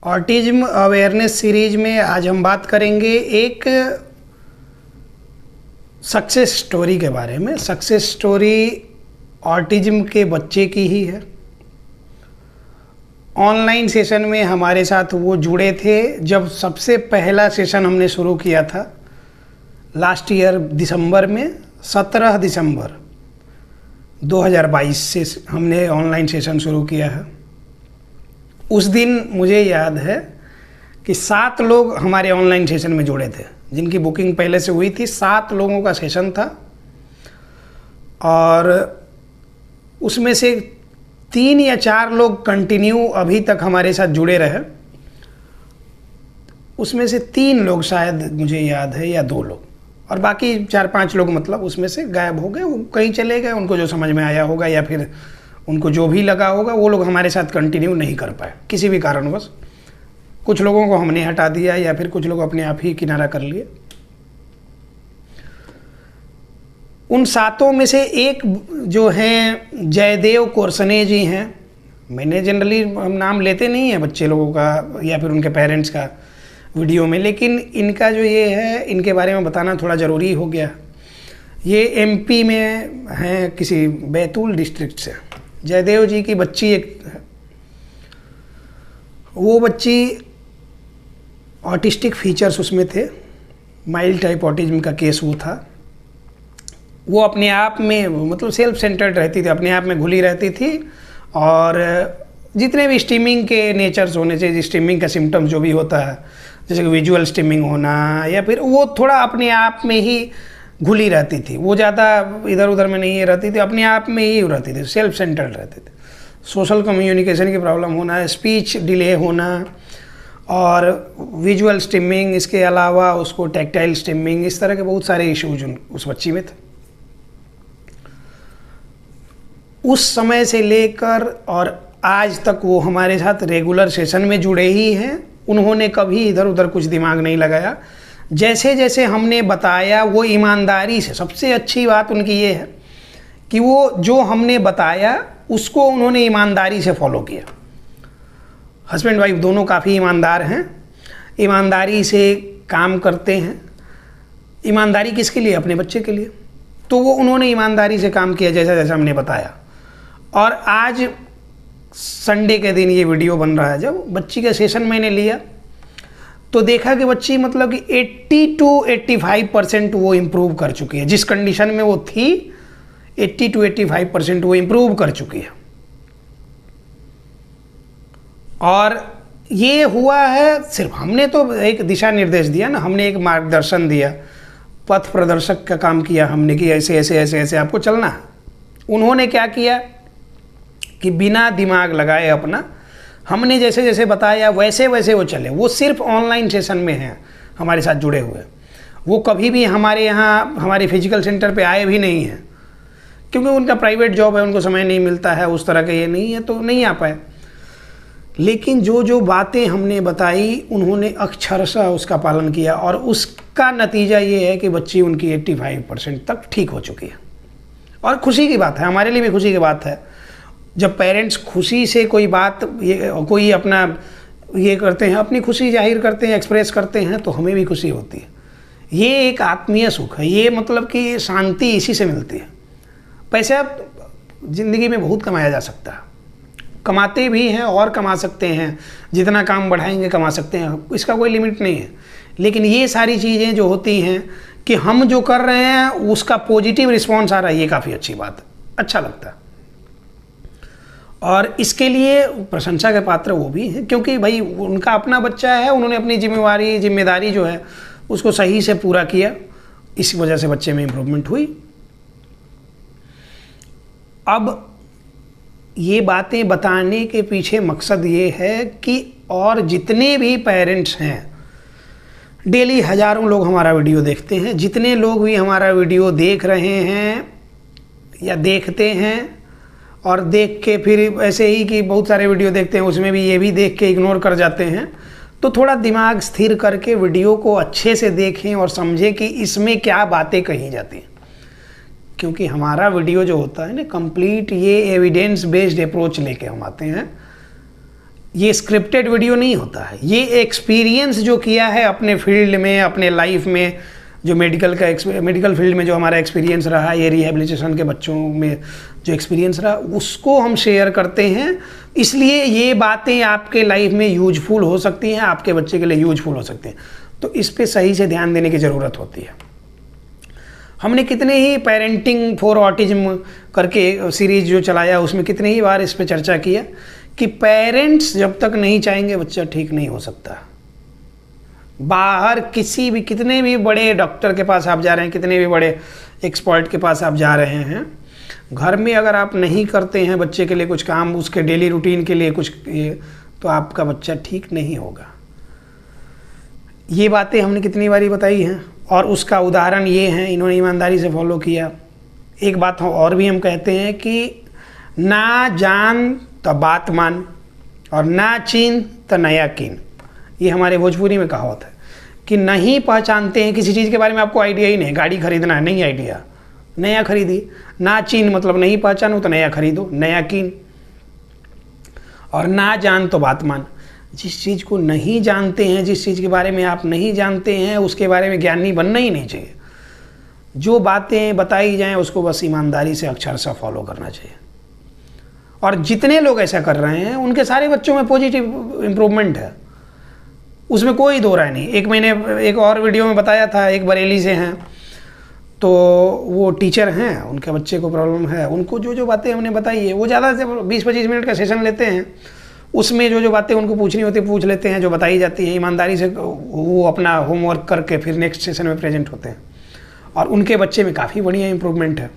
Autism awareness series में आज हम बात करेंगे एक सक्सेस स्टोरी के बारे में। सक्सेस स्टोरी ऑटिज्म के बच्चे की ही है। ऑनलाइन सेशन में हमारे साथ वो जुड़े थे जब सबसे पहला सेशन हमने शुरू किया था लास्ट ईयर दिसंबर में। 17 दिसंबर 2022 से हमने ऑनलाइन सेशन शुरू किया है। उस दिन मुझे याद है कि 7 लोग हमारे ऑनलाइन सेशन में जुड़े थे, जिनकी बुकिंग पहले से हुई थी। 7 लोगों का सेशन था और उसमें से 3 या 4 लोग कंटिन्यू अभी तक हमारे साथ जुड़े रहे। उसमें से 3 लोग शायद मुझे याद है या 2 लोग, और बाकी 4-5 लोग मतलब उसमें से गायब हो गए, वो कहीं चले गए। उनको जो समझ में आया होगा या फिर उनको जो भी लगा होगा, वो लोग हमारे साथ कंटिन्यू नहीं कर पाए किसी भी कारणवश। कुछ लोगों को हमने हटा दिया या फिर कुछ लोग अपने आप ही किनारा कर लिए। उन 7 में से एक जो हैं जयदेव कोरसने जी हैं। मैंने जनरली हम नाम लेते नहीं हैं बच्चे लोगों का या फिर उनके पेरेंट्स का वीडियो में, लेकिन इनका जो ये है, इनके बारे में बताना थोड़ा ज़रूरी हो गया। ये एमपी में हैं, किसी बैतूल डिस्ट्रिक्ट से। जयदेव जी की बच्ची एक है, वो बच्ची ऑटिस्टिक फीचर्स उसमें थे, माइल्ड टाइप ऑटिज्म का केस वो था। वो अपने आप में मतलब सेल्फ सेंटर्ड रहती थी, अपने आप में घुली रहती थी, और जितने भी स्टीमिंग के नेचर्स होने चाहिए, स्टीमिंग का सिम्टम्स जो भी होता है, जैसे कि विजुअल स्टीमिंग होना, या फिर वो थोड़ा अपने आप में ही घुली रहती थी। वो ज़्यादा इधर उधर में नहीं रहती थी, अपने आप में ही रहती थी, सेल्फ सेंटर्ड रहती थी। सोशल कम्युनिकेशन की प्रॉब्लम होना, स्पीच डिले होना और विजुअल स्टिमिंग, इसके अलावा उसको टैक्टाइल स्टिमिंग, इस तरह के बहुत सारे इश्यूज उस बच्ची में थे। उस समय से लेकर और आज तक वो हमारे साथ रेगुलर सेशन में जुड़े ही हैं। उन्होंने कभी इधर उधर कुछ दिमाग नहीं लगाया। जैसे जैसे हमने बताया वो ईमानदारी से, सबसे अच्छी बात उनकी ये है कि वो जो हमने बताया उसको उन्होंने ईमानदारी से फॉलो किया। हस्बैंड वाइफ दोनों काफ़ी ईमानदार हैं, ईमानदारी से काम करते हैं। ईमानदारी किसके लिए? अपने बच्चे के लिए। तो वो उन्होंने ईमानदारी से काम किया जैसा जैसा हमने बताया। और आज संडे के दिन ये वीडियो बन रहा है, जब बच्ची का सेशन मैंने लिया तो देखा कि बच्ची मतलब कि 80 to 85% वो इम्प्रूव कर चुकी है। जिस कंडीशन में वो थी 80 to 85% वो इम्प्रूव कर चुकी है। और ये हुआ है सिर्फ हमने तो एक दिशा निर्देश दिया ना, हमने एक मार्गदर्शन दिया, पथ प्रदर्शक का काम किया हमने कि ऐसे ऐसे ऐसे ऐसे आपको चलना है। उन्होंने क्या किया कि बिना दिमाग लगाए अपना, हमने जैसे जैसे बताया वैसे वैसे वो चले। वो सिर्फ ऑनलाइन सेशन में हैं हमारे साथ जुड़े हुए। वो कभी भी हमारे यहाँ हमारे फिजिकल सेंटर पे आए भी नहीं हैं, क्योंकि उनका प्राइवेट जॉब है, उनको समय नहीं मिलता है, उस तरह के ये नहीं है, तो नहीं आ पाए। लेकिन जो जो बातें हमने बताई उन्होंने अक्षरशः उसका पालन किया, और उसका नतीजा ये है कि बच्ची उनकी 85% तक ठीक हो चुकी है। और खुशी की बात है, हमारे लिए भी खुशी की बात है। जब पेरेंट्स खुशी से कोई बात कोई अपना ये करते हैं, अपनी खुशी जाहिर करते हैं, एक्सप्रेस करते हैं, तो हमें भी खुशी होती है। ये एक आत्मीय सुख है, ये मतलब कि शांति इसी से मिलती है। पैसा ज़िंदगी में बहुत कमाया जा सकता है, कमाते भी हैं और कमा सकते हैं, जितना काम बढ़ाएंगे कमा सकते हैं, इसका कोई लिमिट नहीं है। लेकिन ये सारी चीज़ें जो होती हैं कि हम जो कर रहे हैं उसका पॉजिटिव रिस्पॉन्स आ रहा है, ये काफ़ी अच्छी बात है, अच्छा लगता है। और इसके लिए प्रशंसा के पात्र वो भी हैं, क्योंकि भाई उनका अपना बच्चा है, उन्होंने अपनी जिम्मेदारी जो है उसको सही से पूरा किया। इस वजह से बच्चे में इम्प्रूवमेंट हुई। अब ये बातें बताने के पीछे मकसद ये है कि और जितने भी पेरेंट्स हैं, डेली हज़ारों लोग हमारा वीडियो देखते हैं, जितने लोग भी हमारा वीडियो देख रहे हैं या देखते हैं, और देख के फिर ऐसे ही कि बहुत सारे वीडियो देखते हैं, उसमें भी ये भी देख के इग्नोर कर जाते हैं, तो थोड़ा दिमाग स्थिर करके वीडियो को अच्छे से देखें और समझें कि इसमें क्या बातें कही जाती हैं। क्योंकि हमारा वीडियो जो होता है ना, कंप्लीट ये एविडेंस बेस्ड अप्रोच लेके हम आते हैं। ये स्क्रिप्टेड वीडियो नहीं होता है, ये एक्सपीरियंस जो किया है अपने फील्ड में, अपने लाइफ में, जो मेडिकल फील्ड में जो हमारा एक्सपीरियंस रहा, ये रिहेबिलिटेशन के बच्चों में जो एक्सपीरियंस रहा, उसको हम शेयर करते हैं। इसलिए ये बातें आपके लाइफ में यूजफुल हो सकती हैं, आपके बच्चे के लिए यूजफुल हो सकती हैं। तो इस पे सही से ध्यान देने की ज़रूरत होती है। हमने कितने ही पेरेंटिंग फॉर ऑटिज्म करके सीरीज जो चलाया, उसमें कितने ही बार इस पे चर्चा किया कि पेरेंट्स जब तक नहीं चाहेंगे बच्चा ठीक नहीं हो सकता। बाहर किसी भी, कितने भी बड़े डॉक्टर के पास आप जा रहे हैं, कितने भी बड़े एक्सपर्ट के पास आप जा रहे हैं, घर में अगर आप नहीं करते हैं बच्चे के लिए कुछ काम, उसके डेली रूटीन के लिए कुछ, तो आपका बच्चा ठीक नहीं होगा। ये बातें हमने कितनी बारी बताई हैं, और उसका उदाहरण ये हैं, इन्होंने ईमानदारी से फॉलो किया। एक बात और भी हम कहते हैं कि ना जान तो बात मान, और ना चीन तो नया कीन। ये हमारे भोजपुरी में कहावत है कि नहीं पहचानते हैं किसी चीज़ के बारे में, आपको आइडिया ही नहीं, गाड़ी खरीदना है, नहीं आइडिया, नया खरीदिए। ना चीन मतलब नहीं पहचानो तो नया खरीदो, नया कीन। और ना जान तो बात मान, जिस चीज़ को नहीं जानते हैं, जिस चीज़ के बारे में आप नहीं जानते हैं, उसके बारे में ज्ञानी बनना ही नहीं चाहिए। जो बातें बताई जाएं उसको बस ईमानदारी से अक्षरशः फॉलो करना चाहिए। और जितने लोग ऐसा कर रहे हैं उनके सारे बच्चों में पॉजिटिव इम्प्रूवमेंट है, उसमें कोई दो राय नहीं। एक मैंने एक और वीडियो में बताया था, एक बरेली से हैं, तो वो टीचर हैं, उनके बच्चे को प्रॉब्लम है, उनको जो जो बातें हमने बताई है, वो ज़्यादा से 20-25 मिनट का सेशन लेते हैं, उसमें जो जो बातें उनको पूछनी होती है पूछ लेते हैं, जो बताई जाती है ईमानदारी से वो अपना होमवर्क करके फिर नेक्स्ट सेशन में प्रेजेंट होते हैं, और उनके बच्चे में काफ़ी बढ़िया इम्प्रूवमेंट है।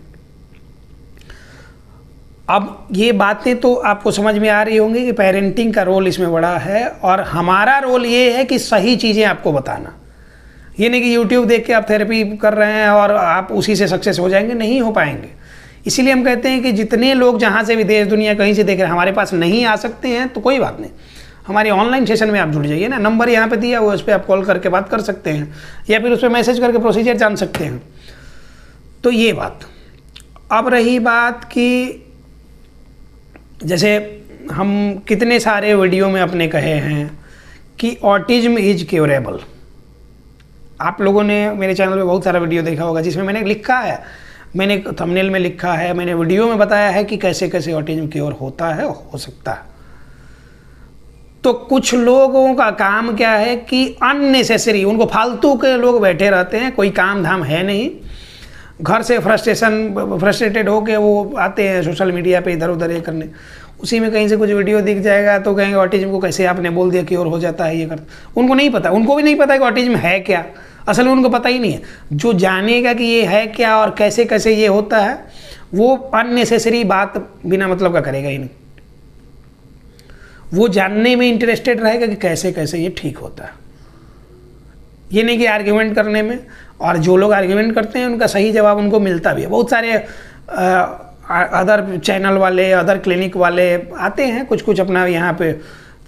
अब ये बातें तो आपको समझ में आ रही होंगी कि पेरेंटिंग का रोल इसमें बड़ा है, और हमारा रोल ये है कि सही चीज़ें आपको बताना। ये नहीं कि YouTube देख के आप थेरेपी कर रहे हैं और आप उसी से सक्सेस हो जाएंगे, नहीं हो पाएंगे। इसीलिए हम कहते हैं कि जितने लोग जहाँ से भी देश दुनिया कहीं से देख रहे हैं, हमारे पास नहीं आ सकते हैं तो कोई बात नहीं, हमारे ऑनलाइन सेशन में आप जुड़ जाइए ना, नंबर यहाँ पे दिया हुआ, उस पर आप कॉल करके बात कर सकते हैं, या फिर उस पर मैसेज करके प्रोसीजर जान सकते हैं। तो ये बात। अब रही बात कि जैसे हम कितने सारे वीडियो में अपने कहे हैं कि ऑटिज्म इज क्योरेबल। आप लोगों ने मेरे चैनल पे बहुत सारा वीडियो देखा होगा जिसमें मैंने लिखा है, मैंने थंबनेल में लिखा है, मैंने वीडियो में बताया है कि कैसे कैसे ऑटिज्म क्योर होता है, हो सकता है। तो कुछ लोगों का काम क्या है कि अननेसेसरी, उनको फालतू के लोग बैठे रहते हैं, कोई काम धाम है नहीं, घर से फ्रस्ट्रेटेड होके वो आते हैं सोशल मीडिया पे इधर उधर ये करने, उसी में कहीं से कुछ वीडियो दिख जाएगा तो कहेंगे ऑटिज्म को कैसे आपने बोल दिया क्योर हो जाता है, ये करता। उनको नहीं पता, उनको भी नहीं पता कि ऑटिज्म है क्या, असल में उनको पता ही नहीं है। जो जानेगा कि ये है क्या और कैसे कैसे ये होता है, वो अननेसेसरी बात बिना मतलब का करेगा ही नहीं। वो जानने में इंटरेस्टेड रहेगा कि कैसे कैसे ये ठीक होता है, ये नहीं कि आर्ग्यूमेंट करने में। और जो लोग आर्ग्यूमेंट करते हैं उनका सही जवाब उनको मिलता भी है। बहुत सारे अदर चैनल वाले, अदर क्लिनिक वाले आते हैं कुछ कुछ अपना यहाँ पे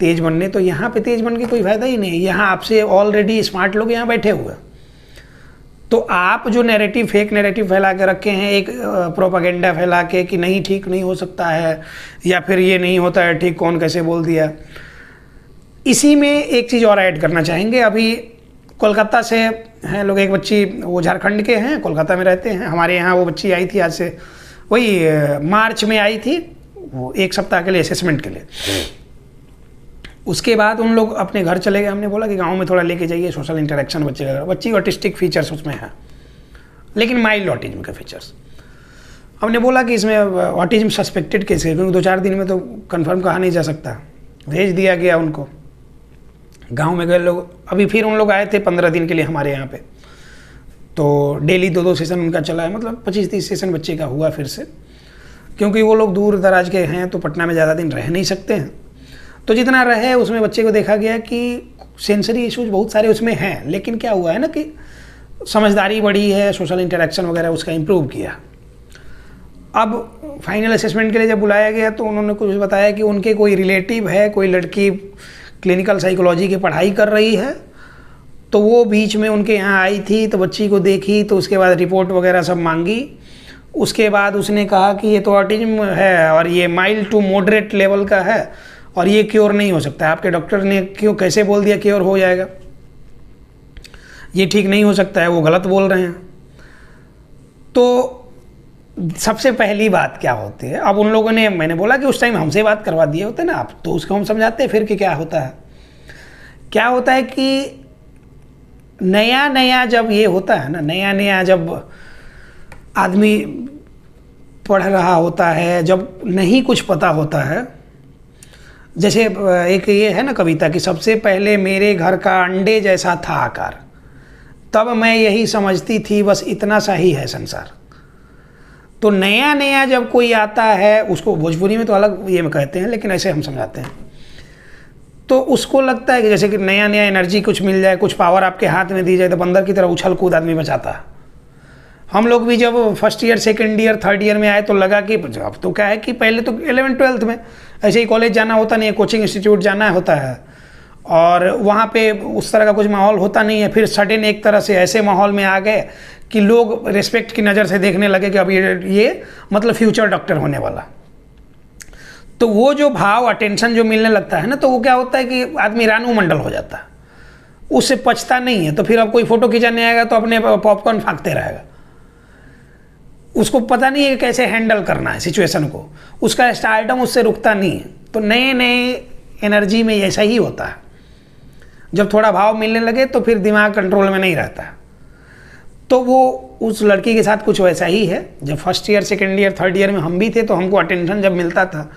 तेज बनने, तो यहाँ पे तेज बन के कोई फ़ायदा ही नहीं है। यहाँ आपसे ऑलरेडी स्मार्ट लोग यहाँ बैठे हुए हैं, तो आप जो नैरेटिव, फेक नैरेटिव फैला के रखे हैं, एक प्रोपागेंडा फैला के कि नहीं ठीक नहीं हो सकता है, या फिर ये नहीं होता है ठीक, कौन कैसे बोल दिया। इसी में एक चीज़ और ऐड करना चाहेंगे। अभी कोलकाता से हैं लोग, एक बच्ची, वो झारखंड के हैं, कोलकाता में रहते हैं, हमारे यहाँ वो बच्ची आई थी, आज से वही मार्च में आई थी, वो 1 सप्ताह के लिए असेसमेंट के लिए। उसके बाद उन लोग अपने घर चले गए। हमने बोला कि गांव में थोड़ा लेके जाइए, सोशल इंटरेक्शन बच्चे का। बच्ची ऑटिस्टिक फीचर्स उसमें है, लेकिन माइल्ड ऑटिज्म के फीचर्स। हमने बोला कि इसमें ऑटिज्म सस्पेक्टेड केस है, क्योंकि 2-4 दिन में तो कंफर्म कहा नहीं जा सकता। भेज दिया गया उनको, गांव में गए लोग। अभी फिर उन लोग आए थे 15 दिन के लिए हमारे यहाँ पे, तो डेली 2-2 सेशन उनका चला है, मतलब 25-30 सेशन बच्चे का हुआ फिर से, क्योंकि वो लोग दूर दराज के हैं तो पटना में ज़्यादा दिन रह नहीं सकते हैं। तो जितना रहे उसमें बच्चे को देखा गया कि सेंसरी इश्यूज बहुत सारे उसमें हैं, लेकिन क्या हुआ है ना कि समझदारी बढ़ी है, सोशल इंटरेक्शन वगैरह उसका इम्प्रूव किया। अब फाइनल असेसमेंट के लिए जब बुलाया गया तो उन्होंने कुछ बताया कि उनके कोई रिलेटिव है, कोई लड़की क्लिनिकल साइकोलॉजी की पढ़ाई कर रही है, तो वो बीच में उनके यहाँ आई थी, तो बच्ची को देखी, तो उसके बाद रिपोर्ट वगैरह सब मांगी। उसके बाद उसने कहा कि ये तो ऑटिज्म है और ये माइल्ड टू मॉडरेट लेवल का है, और ये क्योर नहीं हो सकता। आपके डॉक्टर ने क्यों कैसे बोल दिया क्योर हो जाएगा, ये ठीक नहीं हो सकता है, वो गलत बोल रहे हैं। तो सबसे पहली बात क्या होती है, अब उन लोगों ने, मैंने बोला कि उस टाइम हमसे बात करवा दिए होते ना आप, तो उसको हम समझाते हैं फिर कि क्या होता है। क्या होता है कि नया नया जब ये होता है ना, नया नया जब आदमी पढ़ रहा होता है, जब नहीं कुछ पता होता है, जैसे एक ये है ना कविता कि सबसे पहले मेरे घर का अंडे जैसा था आकार, तब मैं यही समझती थी बस इतना सा ही है संसार। तो नया नया जब कोई आता है, उसको भोजपुरी में तो अलग ये में कहते हैं, लेकिन ऐसे हम समझाते हैं, तो उसको लगता है कि जैसे कि नया नया एनर्जी कुछ मिल जाए, कुछ पावर आपके हाथ में दी जाए, तो बंदर की तरह उछल कूद आदमी बचाता है। हम लोग भी जब first year, second year, third year में आए तो लगा कि अब तो क्या है कि पहले तो 11th-12th में ऐसे ही कॉलेज जाना होता नहीं है, कोचिंग इंस्टीट्यूट जाना होता है, और वहाँ पे उस तरह का कुछ माहौल होता नहीं है। फिर सडन एक तरह से ऐसे माहौल में आ गए कि लोग रिस्पेक्ट की नज़र से देखने लगे कि अब ये मतलब फ्यूचर डॉक्टर होने वाला। तो वो जो भाव, अटेंशन जो मिलने लगता है ना, तो वो क्या होता है कि आदमी रानू मंडल हो जाता है, उससे पचता नहीं है। तो फिर अब कोई फ़ोटो खिंचाने आएगा तो अपने पॉपकॉर्न फाँकते रहेगा, उसको पता नहीं है कि कैसे हैंडल करना है सिचुएशन को, उसका स्टार्टम उससे रुकता नहीं है। तो नए नए एनर्जी में ऐसा ही होता है, जब थोड़ा भाव मिलने लगे तो फिर दिमाग कंट्रोल में नहीं रहता। तो वो उस लड़की के साथ कुछ वैसा ही है। जब first year, second year, third year में हम भी थे, तो हमको अटेंशन जब मिलता था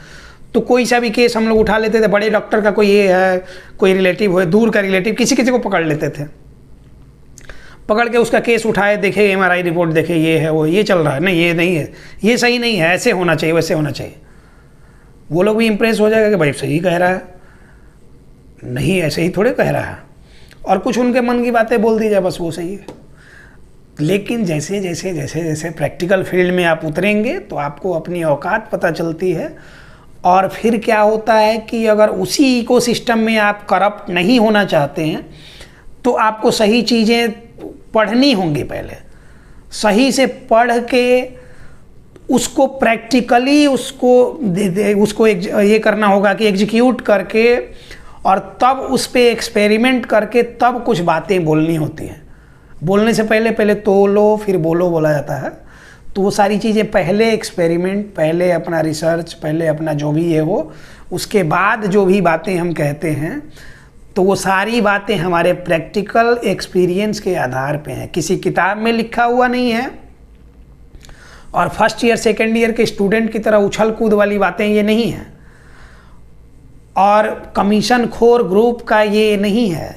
तो कोई सा भी केस हम लोग उठा लेते थे। बड़े डॉक्टर का कोई ये है, कोई रिलेटिव हो, दूर का रिलेटिव, किसी किसी को पकड़ लेते थे, पकड़ के उसका केस उठाए, देखे MRI रिपोर्ट देखे, ये है वो, ये चल रहा है, नहीं ये नहीं है, ये सही नहीं है, ऐसे होना चाहिए, वैसे होना चाहिए। वो लोग भी इम्प्रेस हो जाएगा कि भाई सही कह रहा है, नहीं ऐसे ही थोड़े कह रहा है, और कुछ उनके मन की बातें बोल दी जाए, बस वो सही है। लेकिन जैसे जैसे जैसे जैसे प्रैक्टिकल फील्ड में आप उतरेंगे तो आपको अपनी औकात पता चलती है। और फिर क्या होता है कि अगर उसी इकोसिस्टम में आप करप्ट नहीं होना चाहते हैं तो आपको सही चीज़ें पढ़नी होंगी। पहले सही से पढ़ के उसको प्रैक्टिकली उसको ये करना होगा कि एग्जीक्यूट करके, और तब उस पर एक्सपेरिमेंट करके तब कुछ बातें बोलनी होती हैं। बोलने से पहले तोलो फिर बोलो बोला जाता है। तो वो सारी चीज़ें पहले एक्सपेरिमेंट, पहले अपना रिसर्च, पहले अपना जो भी ये हो, उसके बाद जो भी बातें हम कहते हैं तो वो सारी बातें हमारे प्रैक्टिकल एक्सपीरियंस के आधार पे हैं, किसी किताब में लिखा हुआ नहीं है। और फर्स्ट ईयर, सेकेंड ईयर के स्टूडेंट की तरह उछल कूद वाली बातें ये नहीं हैं, और कमीशन खोर ग्रुप का ये नहीं है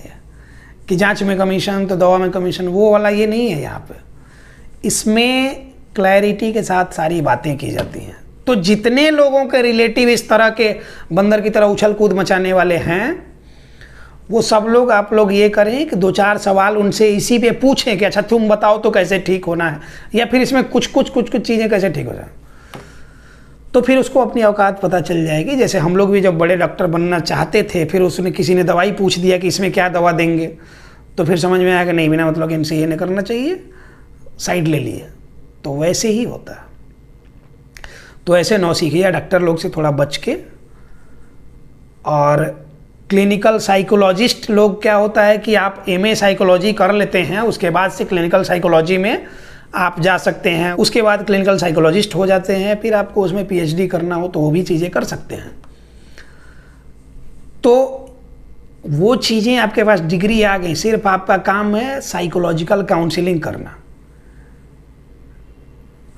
कि जांच में कमीशन तो दवा में कमीशन, वो वाला ये नहीं है यहाँ पे। इसमें क्लैरिटी के साथ सारी बातें की जाती हैं। तो जितने लोगों के रिलेटिव इस तरह के बंदर की तरह उछल कूद मचाने वाले हैं, वो सब लोग, आप लोग ये करें कि 2-4 सवाल उनसे इसी पे पूछें कि अच्छा तुम बताओ तो कैसे ठीक होना है, या फिर इसमें कुछ चीज़ें कैसे ठीक हो जाए। तो फिर उसको अपनी औकात पता चल जाएगी। जैसे हम लोग भी जब बड़े डॉक्टर बनना चाहते थे, फिर उसने किसी ने दवाई पूछ दिया कि इसमें क्या दवा देंगे, तो फिर समझ में आया कि नहीं, बिना मतलब इनसे ये नहीं करना चाहिए, साइड ले लिए। तो वैसे ही होता है। तो ऐसे नौसिखिया डॉक्टर लोग से थोड़ा बच के, और क्लिनिकल साइकोलॉजिस्ट लोग क्या होता है कि आप MA साइकोलॉजी कर लेते हैं, उसके बाद से क्लिनिकल साइकोलॉजी में आप जा सकते हैं, उसके बाद क्लिनिकल साइकोलॉजिस्ट हो जाते हैं। फिर आपको उसमें PhD करना हो तो वो भी चीज़ें कर सकते हैं। तो वो चीज़ें आपके पास डिग्री आ गई, सिर्फ आपका काम है साइकोलॉजिकल काउंसलिंग करना।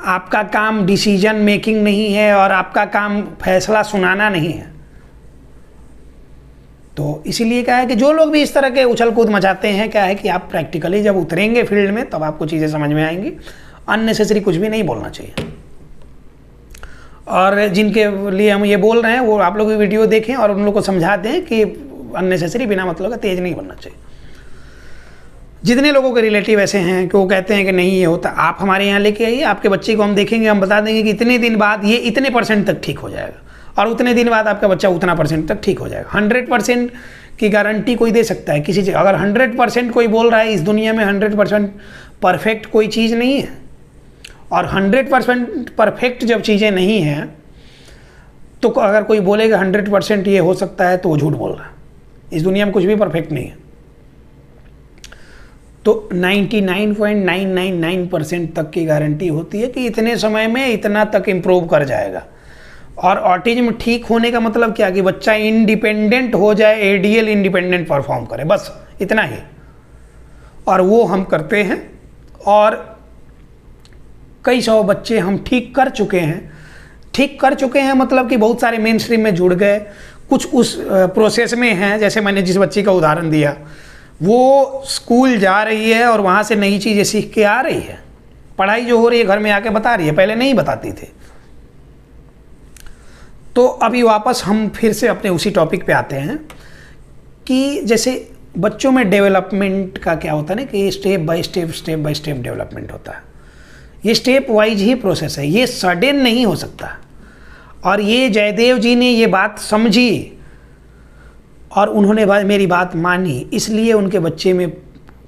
आपका काम डिसीजन मेकिंग नहीं है, और आपका काम फैसला सुनाना नहीं है। तो इसीलिए क्या है कि जो लोग भी इस तरह के उछल कूद मचाते हैं, क्या है कि आप प्रैक्टिकली जब उतरेंगे फील्ड में तब आपको चीज़ें समझ में आएंगी। अननेसेसरी कुछ भी नहीं बोलना चाहिए। और जिनके लिए हम ये बोल रहे हैं वो आप लोग भी वीडियो देखें और उन लोग को समझा दें कि अननेसेसरी, बिना मतलब का तेज नहीं बनना चाहिए। जितने लोगों के रिलेटिव ऐसे हैं कि वो कहते हैं कि नहीं ये होता, आप हमारे यहाँ लेके आइए, आपके बच्चे को हम देखेंगे, हम बता देंगे कि इतने दिन बाद ये इतने % तक ठीक हो जाएगा, और उतने दिन बाद आपका बच्चा उतना % तक ठीक हो जाएगा। 100% की गारंटी कोई दे सकता है किसी चीज़। अगर 100% कोई बोल रहा है, इस दुनिया में 100% परफेक्ट कोई चीज़ नहीं है। और 100% परफेक्ट जब चीज़ें नहीं हैं तो अगर कोई बोलेगा 100% ये हो सकता है तो वो झूठ बोल रहा है। इस दुनिया में कुछ भी परफेक्ट नहीं है। तो 99.999% तक की गारंटी होती है कि इतने समय में इतना तक इम्प्रूव कर जाएगा। और ऑटिज्म ठीक होने का मतलब क्या कि बच्चा इंडिपेंडेंट हो जाए, एडीएल इंडिपेंडेंट परफॉर्म करे, बस इतना ही। और वो हम करते हैं और कई सौ बच्चे हम ठीक कर चुके हैं। ठीक कर चुके हैं मतलब कि बहुत सारे मेन स्ट्रीम में जुड़ गए, कुछ उस प्रोसेस में हैं। जैसे मैंने जिस बच्ची का उदाहरण दिया, वो स्कूल जा रही है और वहाँ से नई चीज़ें सीख के आ रही है, पढ़ाई जो हो रही है घर में आके बता रही है, पहले नहीं बताती थी। तो अभी वापस हम फिर से अपने उसी टॉपिक पे आते हैं कि जैसे बच्चों में डेवलपमेंट का क्या होता है ना कि स्टेप बाय स्टेप डेवलपमेंट होता है। ये स्टेप वाइज ही प्रोसेस है, ये सडन नहीं हो सकता। और ये जयदेव जी ने ये बात समझी और उन्होंने मेरी बात मानी, इसलिए उनके बच्चे में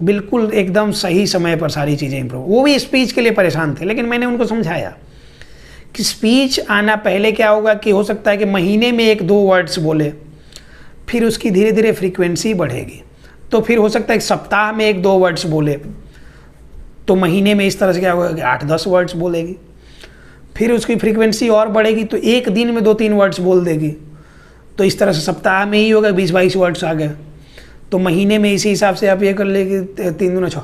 बिल्कुल एकदम सही समय पर सारी चीज़ें इंप्रूव। वो भी स्पीच के लिए परेशान थे, लेकिन मैंने उनको समझाया कि स्पीच आना पहले क्या होगा कि हो सकता है कि महीने में 1-2 वर्ड्स बोले, फिर उसकी धीरे धीरे फ्रीक्वेंसी बढ़ेगी, तो फिर हो सकता है कि सप्ताह में 1-2 वर्ड्स बोले, तो महीने में इस तरह से क्या होगा कि 8-10 वर्ड्स बोलेगी, फिर उसकी फ्रीक्वेंसी और बढ़ेगी तो एक दिन में 2-3 वर्ड्स बोल देगी, तो इस तरह से सप्ताह में ही होगा 20-22 वर्ड्स आ गए, तो महीने में इसी हिसाब से आप ये कर लेंगे 3 दूना 6,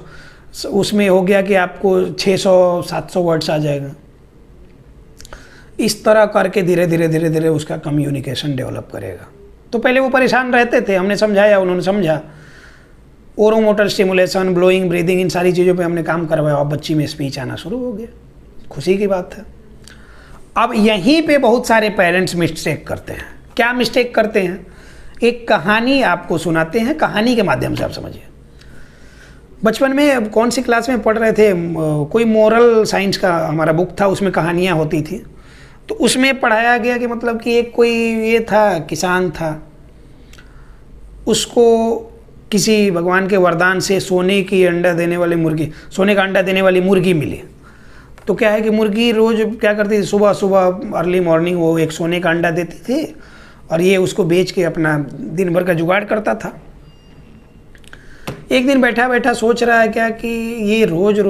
उसमें हो गया कि आपको 600-700 वर्ड्स आ जाएगा। इस तरह करके धीरे धीरे उसका कम्युनिकेशन डेवलप करेगा। तो पहले वो परेशान रहते थे, हमने समझाया, उन्होंने समझा, ओरोमोटर स्टिमुलेशन, ब्लोइंग, ब्रीदिंग, इन सारी चीज़ों पे हमने काम करवाया और बच्ची में स्पीच आना शुरू हो गया। खुशी की बात है। अब यहीं पे बहुत सारे पेरेंट्स मिस्टेक करते हैं। क्या मिस्टेक करते हैं? एक कहानी आपको सुनाते हैं, कहानी के माध्यम से आप समझिए। बचपन में कौन सी क्लास में पढ़ रहे थे, कोई मोरल साइंस का हमारा बुक था, उसमें कहानियाँ होती थी। तो उसमें पढ़ाया गया कि मतलब कि एक कोई ये था, किसान था, उसको किसी भगवान के वरदान से सोने का अंडा देने वाली मुर्गी मिली। तो क्या है कि मुर्गी रोज़ क्या करती थी, सुबह सुबह अर्ली मॉर्निंग वो एक सोने का अंडा देती थी और ये उसको बेच के अपना दिन भर का जुगाड़ करता था। एक दिन बैठा बैठा सोच रहा है क्या कि ये रोज़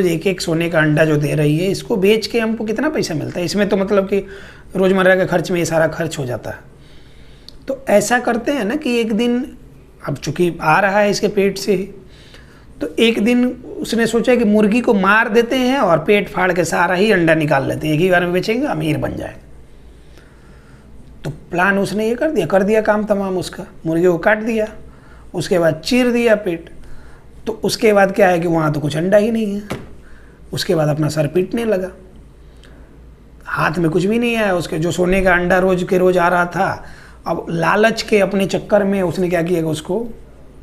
एक सोने का अंडा जो दे रही है, इसको बेच के हमको कितना पैसा मिलता है, इसमें तो मतलब कि रोज़मर्रा के खर्च में ये सारा खर्च हो जाता है। तो ऐसा करते हैं ना कि एक दिन, अब चूँकि आ रहा है इसके पेट से ही, तो एक दिन उसने सोचा कि मुर्गी को मार देते हैं और पेट फाड़ के सारा ही अंडा निकाल लेते हैं, एक ही बार में बेचेंगे, अमीर बन जाएगा। तो प्लान उसने ये कर दिया काम तमाम उसका। मुर्गी को काट दिया, उसके बाद चीर दिया पेट। तो उसके बाद क्या है कि वहाँ तो कुछ अंडा ही नहीं है। उसके बाद अपना सर पीटने लगा, हाथ में कुछ भी नहीं आया उसके, जो सोने का अंडा रोज के रोज आ रहा था। अब लालच के अपने चक्कर में उसने क्या किया कि उसको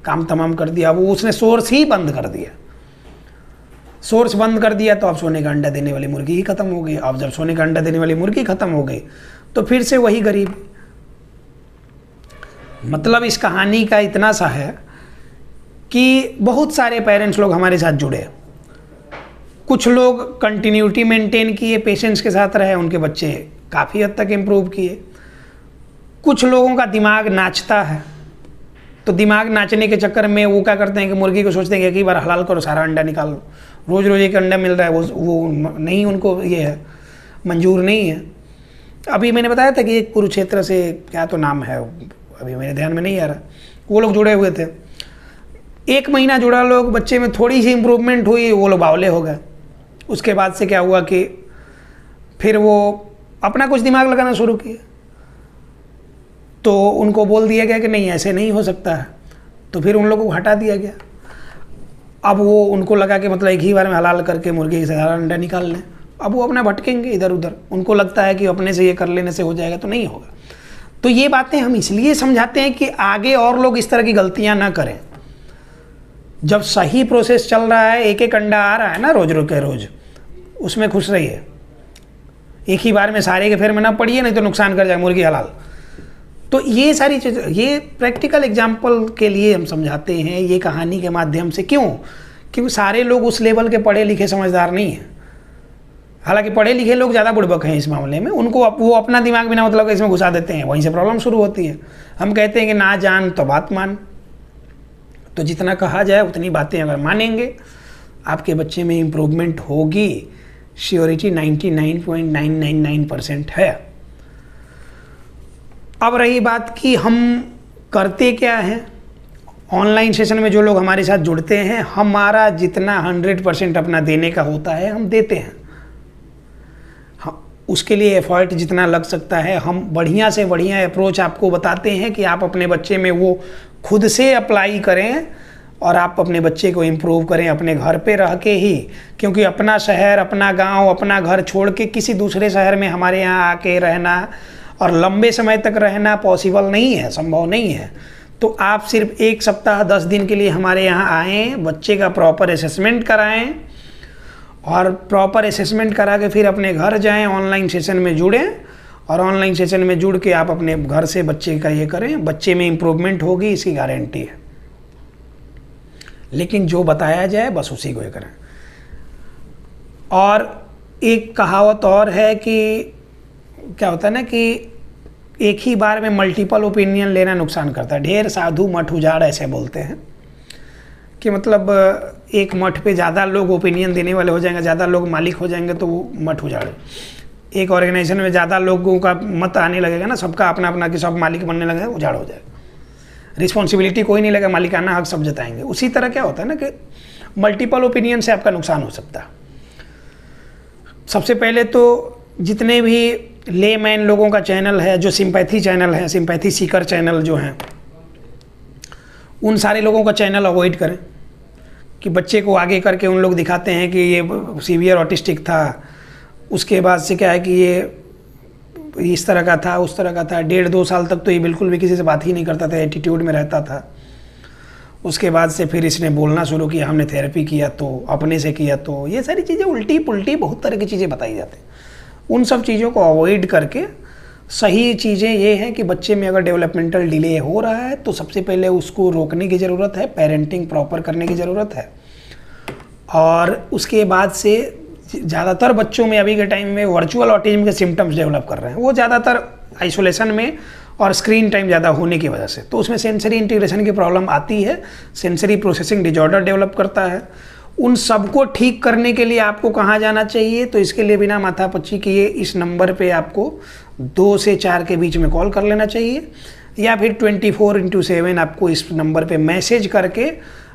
काम तमाम कर दिया। वो उसने सोर्स ही बंद कर दिया। सोर्स बंद कर दिया तो अब सोने का अंडा देने वाली मुर्गी ही खत्म हो गई। अब जब सोने का अंडा देने वाली मुर्गी खत्म हो गई तो फिर से वही गरीब। मतलब इस कहानी का इतना सा है कि बहुत सारे पेरेंट्स लोग हमारे साथ जुड़े। कुछ लोग कंटिन्यूटी मेंटेन किए, पेशेंस के साथ रहे, उनके बच्चे काफ़ी हद तक इम्प्रूव किए। कुछ लोगों का दिमाग नाचता है, तो दिमाग नाचने के चक्कर में वो क्या करते हैं कि मुर्गी को सोचते हैं कि एक ही बार हलाल करो, सारा अंडा निकाल लो। रोज़ रोज़ एक अंडा मिल रहा है, वो नहीं, उनको ये है, मंजूर नहीं है। अभी मैंने बताया था कि एक कुरुक्षेत्र से, क्या तो नाम है अभी मेरे ध्यान में नहीं आ रहा, वो लोग जुड़े हुए थे। 1 महीना जुड़ा लोग, बच्चे में थोड़ी सी इम्प्रूवमेंट हुई, वो लोग बावले हो गए। उसके बाद से क्या हुआ कि फिर वो अपना कुछ दिमाग लगाना शुरू किया। तो उनको बोल दिया गया कि नहीं, ऐसे नहीं हो सकता है। तो फिर उन लोगों को हटा दिया गया। अब वो उनको लगा कि मतलब एक ही बार में हलाल करके मुर्गी से सारा अंडा निकाल लें। अब वो अपना भटकेंगे इधर उधर, उनको लगता है कि अपने से ये कर लेने से हो जाएगा, तो नहीं होगा। तो ये बातें हम इसलिए समझाते हैं कि आगे और लोग इस तरह की गलतियां ना करें। जब सही प्रोसेस चल रहा है, एक एक अंडा आ रहा है ना रोज रोज, उसमें खुश रहिए। एक ही बार में सारे के फेर में ना पड़िए, नहीं तो नुकसान कर जाए मुर्गी हलाल। तो ये सारी चीज़ें, ये प्रैक्टिकल एग्जाम्पल के लिए हम समझाते हैं, ये कहानी के माध्यम से। क्यों? क्योंकि सारे लोग उस लेवल के पढ़े लिखे समझदार नहीं हैं। हालांकि पढ़े लिखे लोग ज़्यादा बुड़बक हैं इस मामले में, उनको वो अपना दिमाग बिना मतलब इसमें घुसा देते हैं, वहीं से प्रॉब्लम शुरू होती है। हम कहते हैं कि ना जान तो बात मान, तो जितना कहा जाए उतनी बातें अगर मानेंगे आपके बच्चे में इम्प्रूवमेंट होगी, श्योरिटी 99.999% है। अब रही बात कि हम करते क्या हैं, ऑनलाइन सेशन में जो लोग हमारे साथ जुड़ते हैं, हमारा जितना 100% अपना देने का होता है हम देते हैं। उसके लिए एफर्ट जितना लग सकता है हम बढ़िया से बढ़िया अप्रोच आपको बताते हैं कि आप अपने बच्चे में वो खुद से अप्लाई करें और आप अपने बच्चे को इम्प्रूव करें अपने घर पे रह के ही, क्योंकि अपना शहर, अपना गांव, अपना घर छोड़ के किसी दूसरे शहर में हमारे यहाँ आके रहना और लंबे समय तक रहना पॉसिबल नहीं है, संभव नहीं है। तो आप सिर्फ 1 सप्ताह 10 दिन के लिए हमारे यहाँ आएँ, बच्चे का प्रॉपर असेसमेंट कराएँ और प्रॉपर असेसमेंट करा के फिर अपने घर जाएं, ऑनलाइन सेशन में जुड़ें और ऑनलाइन सेशन में जुड़ के आप अपने घर से बच्चे का ये करें, बच्चे में इम्प्रूवमेंट होगी, इसकी गारंटी है। लेकिन जो बताया जाए बस उसी को ये करें। और एक कहावत और है कि क्या होता है ना कि एक ही बार में मल्टीपल ओपिनियन लेना नुकसान करता है। ढेर साधु मठ उजाड़ ऐसे बोलते हैं कि मतलब एक मठ पे ज़्यादा लोग ओपिनियन देने वाले हो जाएंगे, ज़्यादा लोग मालिक हो जाएंगे तो वो मठ उजाड़े। एक ऑर्गेनाइजेशन में ज़्यादा लोगों का मत आने लगेगा ना, सबका अपना अपना कि सब मालिक बनने लगेगा, उजाड़ हो जाएगा। रिस्पॉन्सिबिलिटी कोई नहीं लगेगा, मालिकाना हक सब जताएंगे। उसी तरह क्या होता है ना कि मल्टीपल ओपिनियन से आपका नुकसान हो सकता है। सबसे पहले तो जितने भी लेमैन लोगों का चैनल है, जो सिंपैथी चैनल है, सिंपैथी सीकर चैनल जो हैं, उन सारे लोगों का चैनल अवॉइड करें कि बच्चे को आगे करके उन लोग दिखाते हैं कि ये सीवियर ऑटिस्टिक था, उसके बाद से क्या है कि ये इस तरह का था, उस तरह का था। 1.5-2 साल तक तो ये बिल्कुल भी किसी से बात ही नहीं करता था, एटीट्यूड में रहता था। उसके बाद से फिर इसने बोलना शुरू किया, हमने थेरेपी किया तो, अपने से किया तो, ये सारी चीज़ें उल्टी पुल्टी बहुत तरह की चीज़ें बताई जाती हैं। उन सब चीज़ों को अवॉइड करके सही चीज़ें ये हैं कि बच्चे में अगर डेवलपमेंटल डिले हो रहा है तो सबसे पहले उसको रोकने की ज़रूरत है, पेरेंटिंग प्रॉपर करने की ज़रूरत है। और उसके बाद से ज़्यादातर बच्चों में अभी के टाइम में वर्चुअल ऑटिज्म के सिम्टम्स डेवलप कर रहे हैं, वो ज़्यादातर आइसोलेशन में और स्क्रीन टाइम ज़्यादा होने की वजह से। तो उसमें सेंसरी इंटीग्रेशन की प्रॉब्लम आती है, सेंसरी प्रोसेसिंग डिजॉर्डर डेवलप करता है। उन सबको ठीक करने के लिए आपको कहाँ जाना चाहिए, तो इसके लिए बिना माथापच्ची किए इस नंबर पे आपको 2 से 4 के बीच में कॉल कर लेना चाहिए, या फिर 24/7 आपको इस नंबर पे मैसेज करके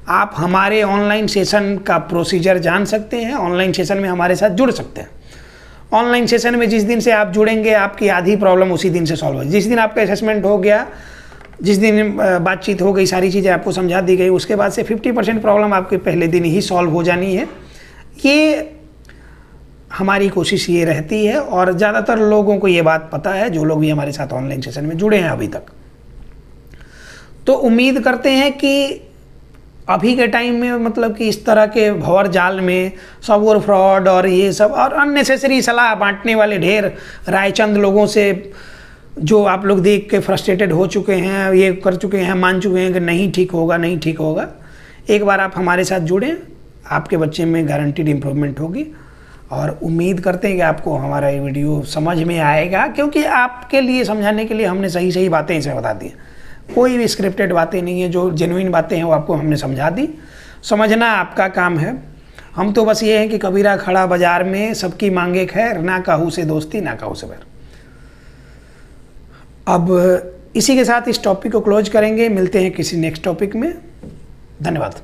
आप हमारे ऑनलाइन सेशन का प्रोसीजर जान सकते हैं, ऑनलाइन सेशन में हमारे साथ जुड़ सकते हैं। ऑनलाइन सेशन में जिस दिन से आप जुड़ेंगे आपकी आधी प्रॉब्लम उसी दिन से सॉल्व हो। जिस दिन आपका असेसमेंट हो गया, जिस दिन बातचीत हो गई, सारी चीज़ें आपको समझा दी गई, उसके बाद से 50% प्रॉब्लम आपके पहले दिन ही सॉल्व हो जानी है। ये हमारी कोशिश ये रहती है और ज़्यादातर लोगों को ये बात पता है, जो लोग भी हमारे साथ ऑनलाइन सेशन में जुड़े हैं अभी तक। तो उम्मीद करते हैं कि अभी के टाइम में मतलब कि इस तरह के भंवर जाल में सब और फ्रॉड और ये सब और अननेसेसरी सलाह बांटने वाले ढेर रायचंद लोगों से जो आप लोग देख के फ्रस्ट्रेटेड हो चुके हैं, ये कर चुके हैं, मान चुके हैं कि नहीं ठीक होगा, नहीं ठीक होगा। एक बार आप हमारे साथ जुड़ें, आपके बच्चे में गारंटीड इम्प्रूवमेंट होगी। और उम्मीद करते हैं कि आपको हमारा ये वीडियो समझ में आएगा, क्योंकि आपके लिए समझाने के लिए हमने सही सही बातें इसे बता दी। कोई भी स्क्रिप्टेड बातें नहीं है, जो जेन्युइन बातें हैं वो आपको हमने समझा दी। समझना आपका काम है। हम तो बस ये है कि कबीरा खड़ा बाजार में सबकी मांगे खैर, ना काहू से दोस्ती ना काहू से बैर। अब इसी के साथ इस टॉपिक को क्लोज करेंगे, मिलते हैं किसी नेक्स्ट टॉपिक में। धन्यवाद।